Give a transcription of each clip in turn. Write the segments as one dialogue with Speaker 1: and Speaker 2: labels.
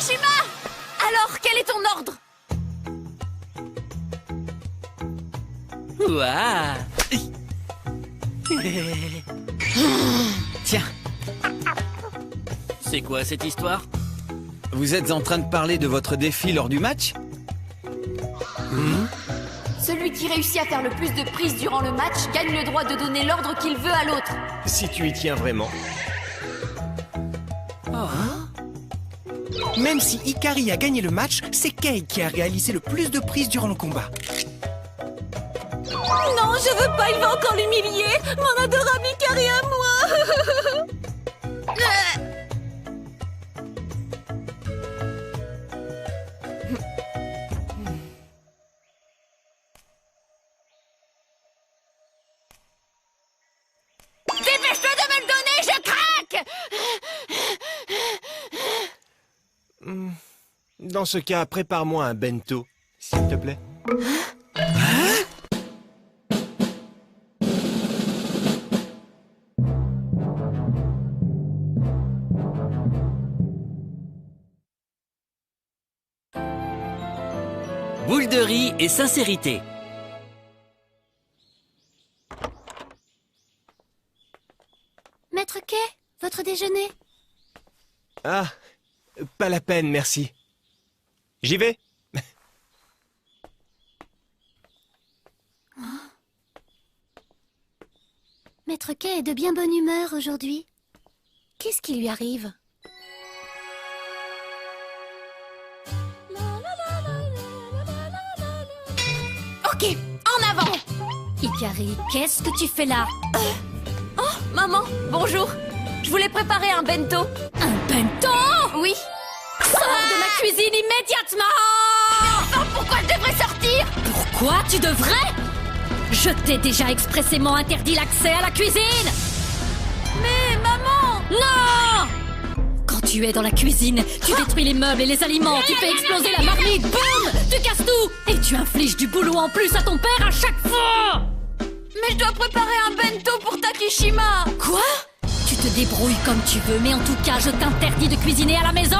Speaker 1: Takishima! Alors, quel est ton ordre?
Speaker 2: Ouah.
Speaker 3: Tiens,
Speaker 2: C'est quoi cette histoire?
Speaker 3: vous êtes en train de parler de votre défi lors du match?
Speaker 1: Celui qui réussit à faire le plus de prises durant le match gagne le droit de donner l'ordre qu'il veut à l'autre.
Speaker 4: Si tu y tiens vraiment.
Speaker 5: Même si Ikari a gagné le match, c'est Kei qui a réalisé le plus de prises durant le combat.
Speaker 1: Non, je veux pas, il va encore l'humilier. Mon adorable Ikari à moi. Dépêche-toi de me le donner, je craque.
Speaker 4: Dans ce cas, prépare-moi un bento, s'il te plaît.
Speaker 2: Boule de riz et sincérité.
Speaker 1: Maître Kei, votre déjeuner.
Speaker 4: Ah, pas la peine, merci. J'y vais.
Speaker 1: Maître Kei est de bien bonne humeur aujourd'hui. Qu'est-ce qui lui arrive? Ok, en avant! Ikari, qu'est-ce que tu fais là? Oh, maman, bonjour. Je voulais préparer un bento. Un bento? Oui. Sors de ma cuisine immédiatement! Mais enfin, pourquoi je devrais sortir? Pourquoi tu devrais? Je t'ai déjà expressément interdit l'accès à la cuisine! Mais maman! Non! Quand tu es dans la cuisine, tu détruis les meubles et les aliments, tu fais exploser la marmite, boum! Tu casses tout! Et tu infliges du boulot en plus à ton père à chaque fois! Mais je dois préparer un bento pour Takishima! Quoi? Tu te débrouilles comme tu veux, mais en tout cas, je t'interdis de cuisiner à la maison!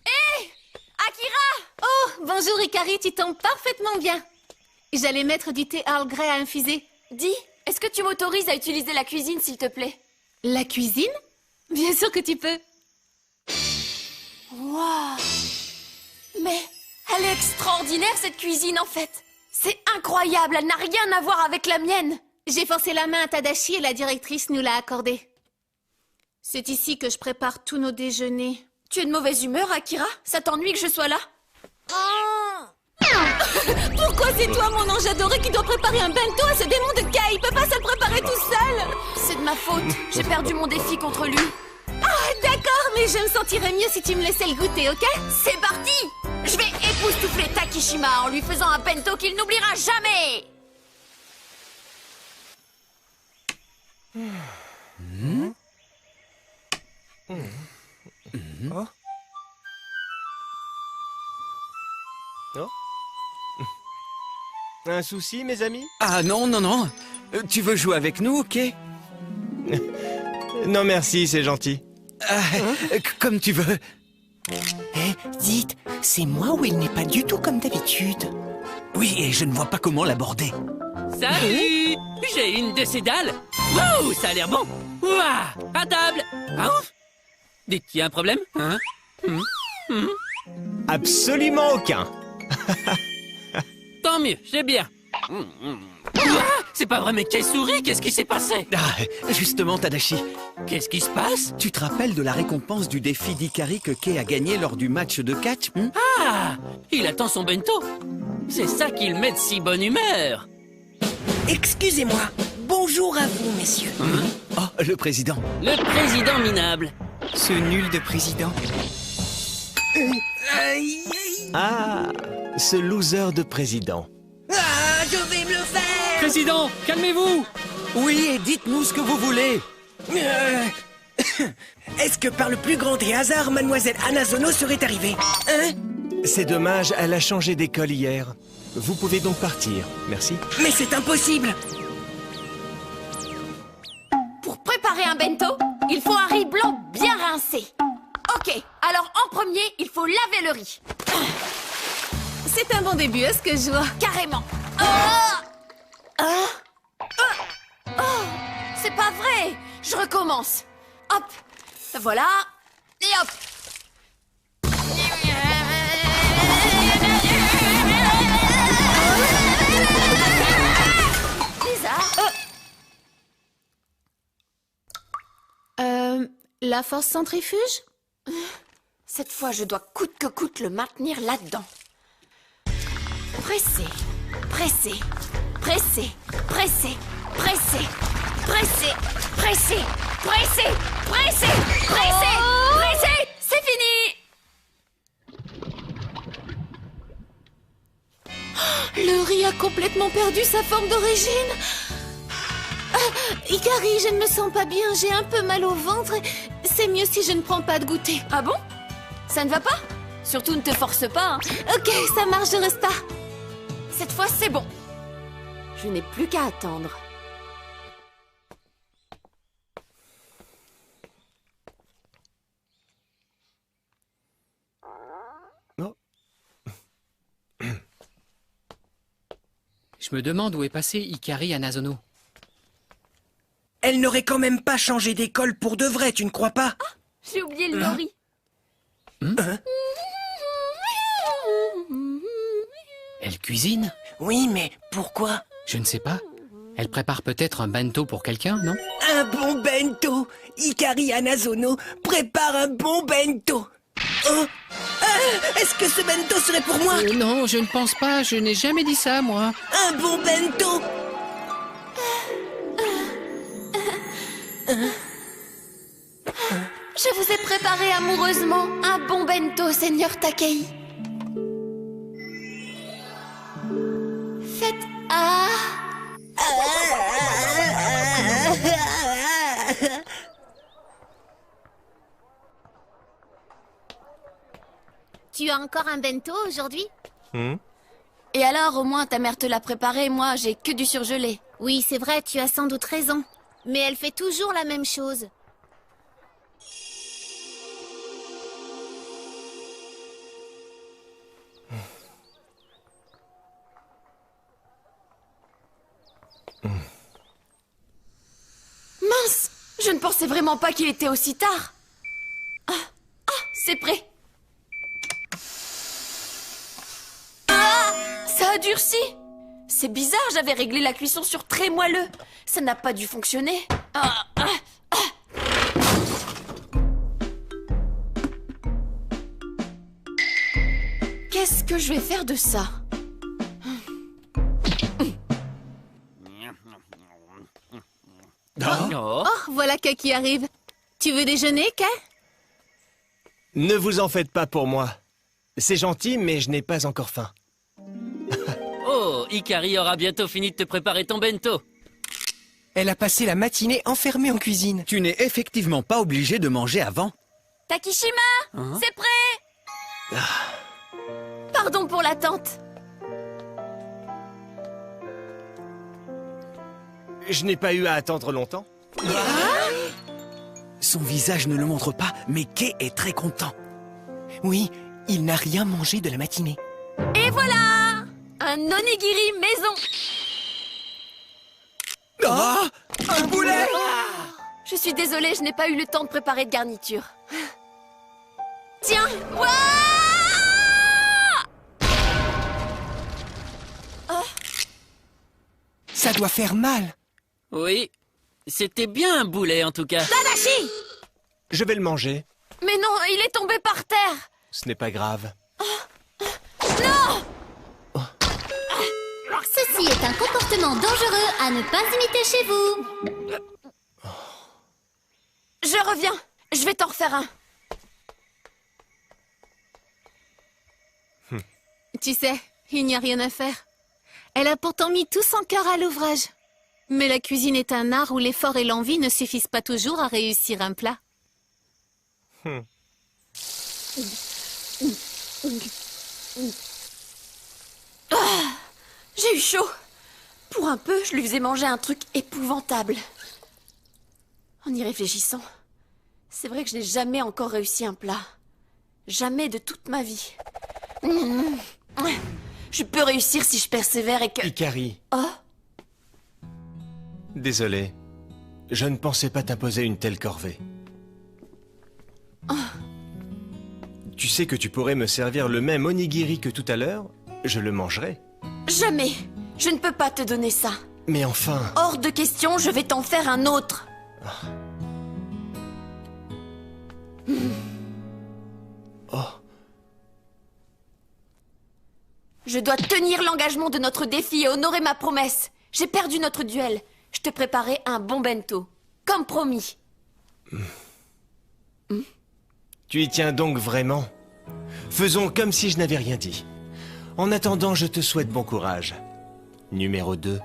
Speaker 1: Hé! Akira!
Speaker 6: Oh, bonjour Ikari, tu tombes parfaitement bien. J'allais mettre du thé Earl Grey à infuser.
Speaker 1: Dis, est-ce que tu m'autorises à utiliser la cuisine, s'il te plaît?
Speaker 6: La cuisine? Bien sûr que tu peux.
Speaker 1: Waouh! Mais elle est extraordinaire, cette cuisine, en fait! C'est incroyable, elle n'a rien à voir avec la mienne!
Speaker 6: J'ai forcé la main à Tadashi et la directrice nous l'a accordée. C'est ici que je prépare tous nos déjeuners.
Speaker 1: Tu es de mauvaise humeur, Akira? Ça t'ennuie que je sois là?
Speaker 6: Pourquoi c'est toi, mon ange adoré, qui doit préparer un bento à ce démon de Kei? Il peut pas se le préparer tout seul!
Speaker 1: C'est de ma faute, j'ai perdu mon défi contre lui.
Speaker 6: Ah, d'accord, mais je me sentirais mieux si tu me laissais le goûter, ok?
Speaker 1: C'est parti! Je vais époustoufler Takishima en lui faisant un bento qu'il n'oubliera jamais!
Speaker 4: Oh. Oh. Un souci, mes amis?
Speaker 3: Ah non, non, non. Tu veux jouer avec nous, ok?
Speaker 4: Non, merci, c'est gentil.
Speaker 3: Comme tu veux.
Speaker 5: Dites, c'est moi ou il n'est pas du tout comme d'habitude?
Speaker 3: Oui, et je ne vois pas comment l'aborder.
Speaker 2: Salut! J'ai une de ces dalles. Wow, ça a l'air bon. Ouah, à table. Ah ouf! Dites, y a un problème? Hein?
Speaker 4: Absolument aucun.
Speaker 2: Tant mieux, j'ai bien. Ouah, c'est pas vrai, mais quelle souris? Qu'est-ce qui s'est passé?
Speaker 3: Ah, justement, Tadashi,
Speaker 2: Qu'est-ce qui se passe?
Speaker 3: tu te rappelles de la récompense du défi d'Ikari que Kei a gagné lors du match de catch?
Speaker 2: Ah, il attend son bento. C'est ça qui le met de si bonne humeur.
Speaker 5: Excusez-moi. Bonjour à vous, messieurs.
Speaker 3: Oh, le président.
Speaker 2: Le président minable.
Speaker 5: Ce nul de président.
Speaker 4: Ah, ce loser de président.
Speaker 5: Ah, je vais me le faire!
Speaker 2: Président, calmez-vous.
Speaker 3: Oui, et dites-nous ce que vous voulez.
Speaker 5: Est-ce que par le plus grand des hasards, mademoiselle Anazono serait arrivée? Hein?
Speaker 4: C'est dommage, elle a changé d'école hier. Vous pouvez donc partir, merci.
Speaker 5: Mais c'est impossible!
Speaker 1: Pour préparer un bento, il faut un riz blanc bien rincé. premier, il faut laver le riz.
Speaker 6: C'est un bon début, à ce que je vois.
Speaker 1: Carrément. C'est pas vrai. Je recommence. Hop. Voilà. Et hop. Bizarre.
Speaker 6: La force centrifuge?
Speaker 1: Cette fois, je dois coûte que coûte le maintenir là-dedans. Presser, presser, presser, presser, presser, presser, presser, presser, presser, presser, presser. C'est fini.
Speaker 6: Le riz a complètement perdu sa forme d'origine. Ikari, je ne me sens pas bien, j'ai un peu mal au ventre. C'est mieux si je ne prends pas de goûter.
Speaker 1: Ah bon? Ça ne va pas? Surtout ne te force pas, hein.
Speaker 6: Ok, ça marche, je reste pas.
Speaker 1: Cette fois, c'est bon. Je n'ai plus qu'à attendre.
Speaker 4: Oh.
Speaker 2: Je me demande où est passé Ikari Hanazono.
Speaker 5: Elle n'aurait quand même pas changé d'école pour de vrai, tu ne crois pas?
Speaker 1: J'ai oublié le nori.
Speaker 2: Elle cuisine?
Speaker 5: Oui, mais pourquoi?
Speaker 2: Je ne sais pas. Elle prépare peut-être un bento pour quelqu'un, non?
Speaker 5: Un bon bento! Ikari Hanazono prépare un bon bento! Oh! Est-ce que ce bento serait pour moi?
Speaker 2: Non, je ne pense pas. Je n'ai jamais dit ça, moi.
Speaker 5: Un bon bento!
Speaker 1: Je vous ai préparé amoureusement un bon bento, Seigneur Takei. Faites ah.
Speaker 6: Tu as encore un bento aujourd'hui?
Speaker 1: Et alors, au moins, ta mère te l'a préparé, moi, j'ai que du surgelé.
Speaker 6: Oui, c'est vrai, tu as sans doute raison. Mais elle fait toujours la même chose.
Speaker 1: Mince! Je ne pensais vraiment pas qu'il était aussi tard. C'est prêt. Ça a durci. C'est bizarre, j'avais réglé la cuisson sur très moelleux. Ça n'a pas dû fonctionner. Qu'est-ce que je vais faire de ça?
Speaker 2: Oh.
Speaker 6: Oh, voilà Ka qui arrive. Tu veux déjeuner, Ka?
Speaker 4: Ne vous en faites pas pour moi. C'est gentil, mais je n'ai pas encore faim.
Speaker 2: Oh, Ikari aura bientôt fini de te préparer ton bento.
Speaker 5: Elle a passé la matinée enfermée en cuisine.
Speaker 3: Tu n'es effectivement pas obligé de manger avant.
Speaker 1: Takishima, c'est prêt. Pardon pour l'attente.
Speaker 4: Je n'ai pas eu à attendre longtemps.
Speaker 3: Son visage ne le montre pas, mais Kei est très content.
Speaker 5: Oui, il n'a rien mangé de la matinée.
Speaker 1: Et voilà, un onigiri maison.
Speaker 3: Ah, un boulet!
Speaker 1: Je suis désolée, je n'ai pas eu le temps de préparer de garniture. Tiens, ouah!
Speaker 5: Ça doit faire mal.
Speaker 2: Oui, c'était bien un boulet en tout cas.
Speaker 1: Tadashi!
Speaker 4: Je vais le manger.
Speaker 1: Mais non, il est tombé par terre.
Speaker 4: Ce n'est pas grave.
Speaker 1: Non!
Speaker 7: Ceci est un comportement dangereux à ne pas imiter chez vous.
Speaker 1: Je reviens. Je vais t'en refaire un.
Speaker 6: Tu sais, il n'y a rien à faire. Elle a pourtant mis tout son cœur à l'ouvrage. Mais la cuisine est un art où l'effort et l'envie ne suffisent pas toujours à réussir un plat.
Speaker 1: J'ai eu chaud. Pour un peu, je lui faisais manger un truc épouvantable. En y réfléchissant, c'est vrai que je n'ai jamais encore réussi un plat.
Speaker 8: Jamais de toute ma vie. Je peux réussir si je persévère et que...
Speaker 4: Ikari,
Speaker 8: Oh,
Speaker 4: désolé. Je ne pensais pas t'imposer une telle corvée. Tu sais que tu pourrais me servir le même onigiri que tout à l'heure? Je le mangerai.
Speaker 8: jamais. Je ne peux pas te donner ça.
Speaker 4: Mais enfin...
Speaker 8: Hors de question, je vais t'en faire un autre.
Speaker 4: Oh,
Speaker 8: Je dois tenir l'engagement de notre défi et honorer ma promesse. J'ai perdu notre duel. Je te préparais un bon bento. Comme promis.
Speaker 4: tu y tiens donc vraiment? Faisons comme si je n'avais rien dit. En attendant, je te souhaite bon courage. Numéro 2.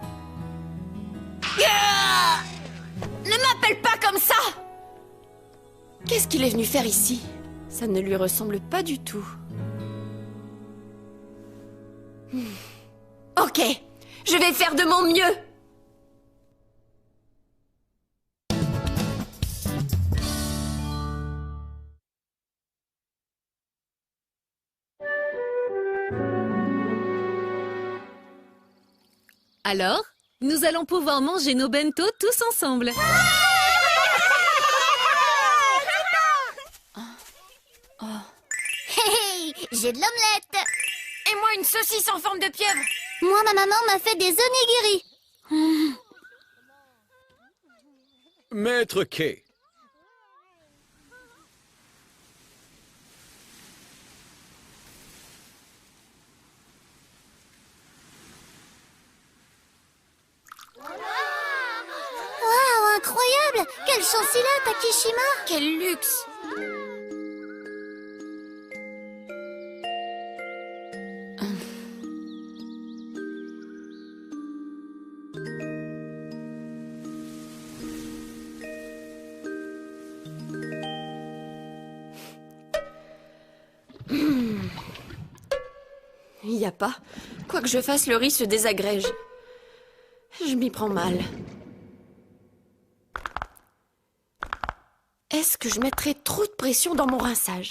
Speaker 8: Ne m'appelle pas comme ça! Qu'est-ce qu'il est venu faire ici? Ça ne lui ressemble pas du tout. Ok, je vais faire de mon mieux.
Speaker 6: Alors, nous allons pouvoir manger nos bento tous ensemble.
Speaker 7: Hey, j'ai de l'omelette.
Speaker 1: Et moi, une saucisse en forme de pieuvre.
Speaker 7: Moi, ma maman m'a fait des onigiri.
Speaker 3: Maître Kay,
Speaker 7: Waouh, incroyable! Quelle chance il a, Takishima!
Speaker 1: Quel luxe.
Speaker 8: Il n'y a pas. Quoi que je fasse, le riz se désagrège. Je m'y prends mal. Est-ce que je mettrai trop de pression dans mon rinçage?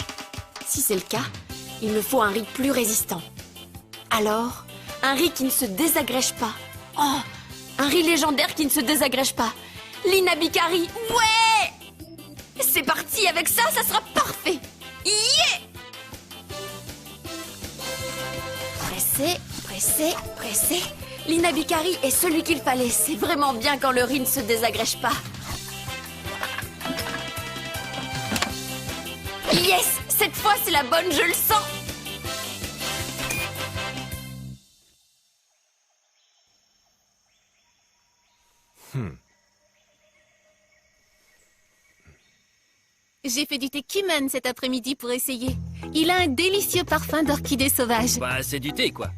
Speaker 8: Si c'est le cas, il me faut un riz plus résistant. Alors, un riz qui ne se désagrège pas. Oh, un riz légendaire qui ne se désagrège pas. L'inabikari, ouais! C'est parti, avec ça, ça sera parfait. Yeah! Pressé, pressé, pressé. L'inabikari est celui qu'il fallait. C'est vraiment bien quand le riz ne se désagrège pas. Yes! Cette fois, c'est la bonne, je le sens!
Speaker 6: J'ai fait du thé Kiman cet après-midi pour essayer. Il a un délicieux parfum d'orchidée sauvage.
Speaker 2: Bah, c'est du thé, quoi.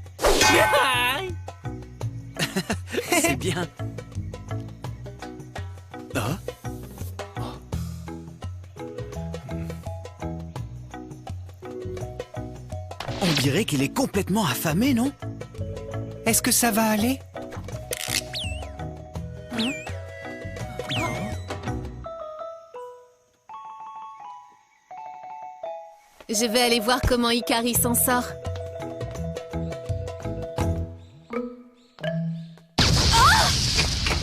Speaker 3: c'est bien. Ah, on dirait qu'il est complètement affamé, non? Est-ce que ça va aller?
Speaker 6: Je vais aller voir comment Ikari s'en sort.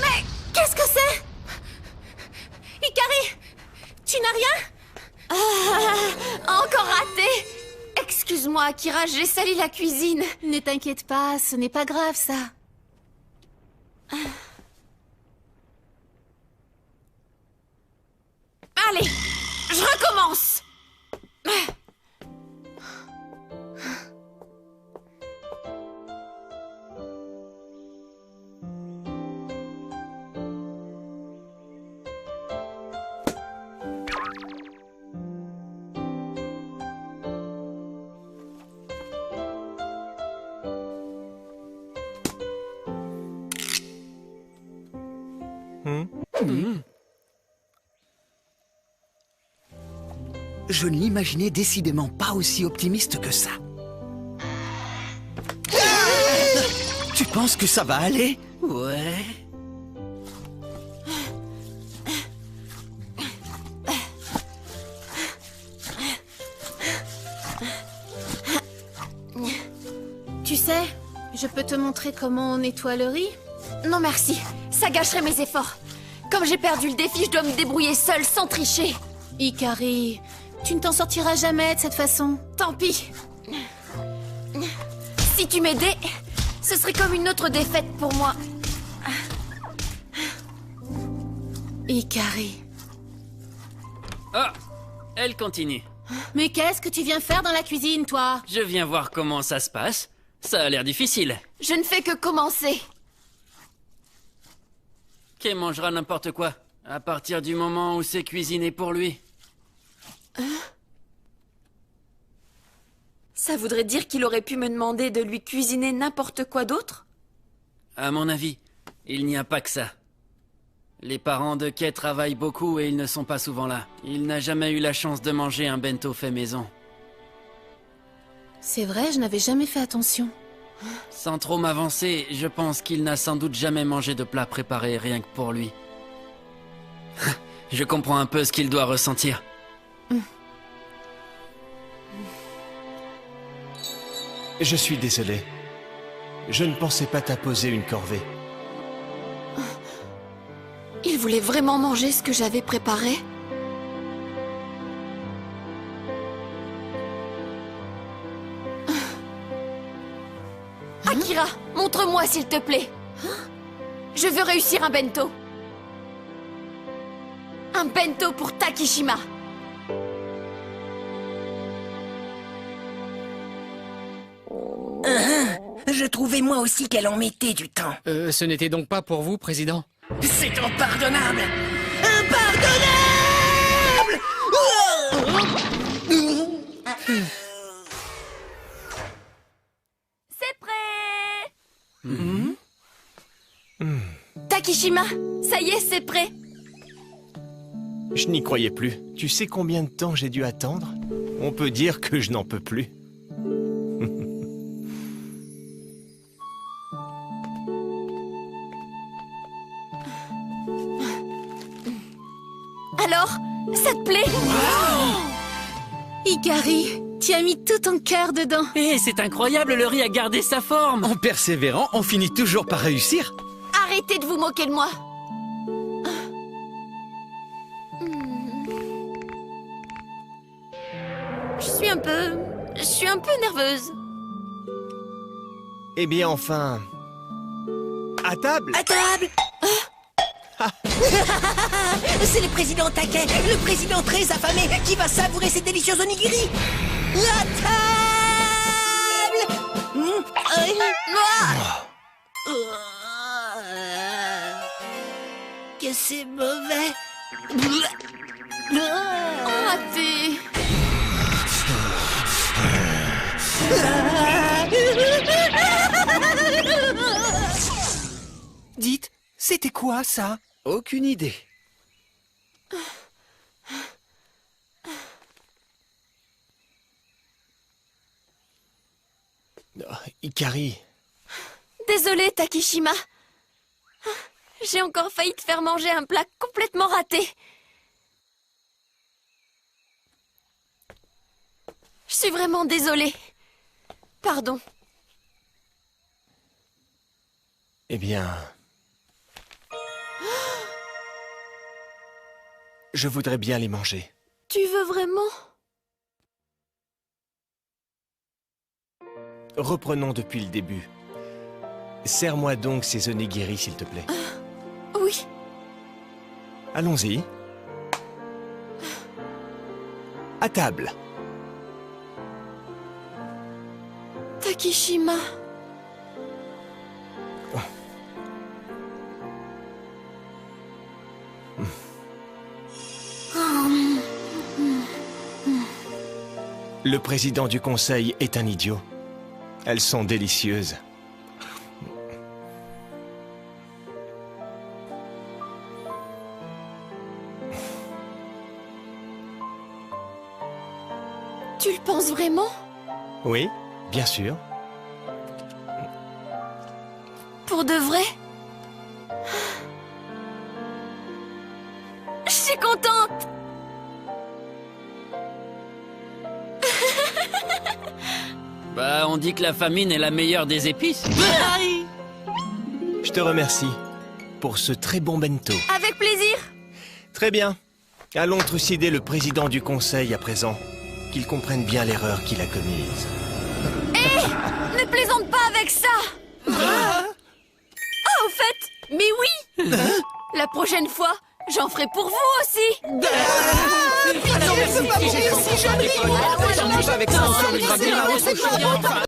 Speaker 8: Mais qu'est-ce que c'est? Ikari, tu n'as rien? Encore raté? Excuse-moi, Akira, j'ai sali la cuisine.
Speaker 6: Ne t'inquiète pas, ce n'est pas grave ça.
Speaker 8: Allez, je recommence.
Speaker 3: Je ne l'imaginais décidément pas aussi optimiste que ça. Tu penses que ça va aller? Ouais.
Speaker 6: sais, je peux te montrer comment on nettoie le riz.
Speaker 8: Non merci, ça gâcherait mes efforts. Comme j'ai perdu le défi, je dois me débrouiller seule sans tricher.
Speaker 6: Ikari, tu ne t'en sortiras jamais de cette façon.
Speaker 8: Tant pis. Si tu m'aidais, ce serait comme une autre défaite pour moi.
Speaker 6: Ikari.
Speaker 2: Oh, elle continue.
Speaker 6: Mais qu'est-ce que tu viens faire dans la cuisine, toi?
Speaker 2: Je viens voir comment ça se passe. Ça a l'air difficile.
Speaker 8: Je ne fais que commencer.
Speaker 2: Kay mangera n'importe quoi, à partir du moment où c'est cuisiné pour lui.
Speaker 8: Ça voudrait dire qu'il aurait pu me demander de lui cuisiner n'importe quoi d'autre?
Speaker 2: À mon avis, il n'y a pas que ça. Les parents de Kay travaillent beaucoup et ils ne sont pas souvent là. Il n'a jamais eu la chance de manger un bento fait maison.
Speaker 6: C'est vrai, je n'avais jamais fait attention.
Speaker 2: Sans trop m'avancer, je pense qu'il n'a sans doute jamais mangé de plat préparé rien que pour lui. Je comprends un peu ce qu'il doit ressentir.
Speaker 4: Je suis désolé. Je ne pensais pas t'imposer une corvée.
Speaker 8: Il voulait vraiment manger ce que j'avais préparé? Akira, montre-moi s'il te plaît. Je veux réussir un bento. Un bento pour Takishima.
Speaker 5: Je trouvais moi aussi qu'elle en mettait du temps.
Speaker 9: Ce n'était donc pas pour vous, Président?
Speaker 5: C'est impardonnable! Impardonnable!
Speaker 1: C'est prêt!
Speaker 8: Takishima, ça y est, c'est prêt.
Speaker 4: Je n'y croyais plus. Tu sais combien de temps j'ai dû attendre? On peut dire que je n'en peux plus.
Speaker 8: Alors, ça te plaît?
Speaker 6: Ikari, tu as mis tout ton cœur dedans.
Speaker 2: Eh, c'est incroyable, le riz a gardé sa forme.
Speaker 3: En persévérant, on finit toujours par réussir.
Speaker 8: Arrêtez de vous moquer de moi. Je suis un peu nerveuse.
Speaker 4: Eh bien, enfin... À table!
Speaker 5: À table! C'est le président taquet, le président très affamé qui va savourer ces délicieux onigiri. À table! Que c'est mauvais.
Speaker 8: Raté.
Speaker 5: Dites, c'était quoi ça?
Speaker 3: Aucune idée.
Speaker 4: Oh, Ikari,
Speaker 8: Désolée, Takishima. J'ai encore failli te faire manger un plat complètement raté. Je suis vraiment désolée. Pardon.
Speaker 4: eh bien... Je voudrais bien les manger.
Speaker 8: Tu veux vraiment?
Speaker 4: Reprenons depuis le début. Serre-moi donc ces onigiri, s'il te plaît.
Speaker 8: Oui.
Speaker 4: Allons-y. À table.
Speaker 8: Takishima.
Speaker 4: Le président du conseil est un idiot. Elles sont délicieuses.
Speaker 8: Tu le penses vraiment?
Speaker 4: Oui, bien sûr.
Speaker 8: Pour de vrai? Je suis contente!
Speaker 2: Bah, on dit que la famine est la meilleure des épices.
Speaker 4: Je te remercie pour ce très bon bento.
Speaker 8: Avec plaisir.
Speaker 4: Très bien. Allons trucider le président du conseil à présent. Qu'il comprenne bien l'erreur qu'il a commise.
Speaker 1: Ne plaisante pas avec ça. Oh, au fait, mais oui. La prochaine fois, j'en ferai pour vous aussi.
Speaker 3: Avec ça, on survivra bien.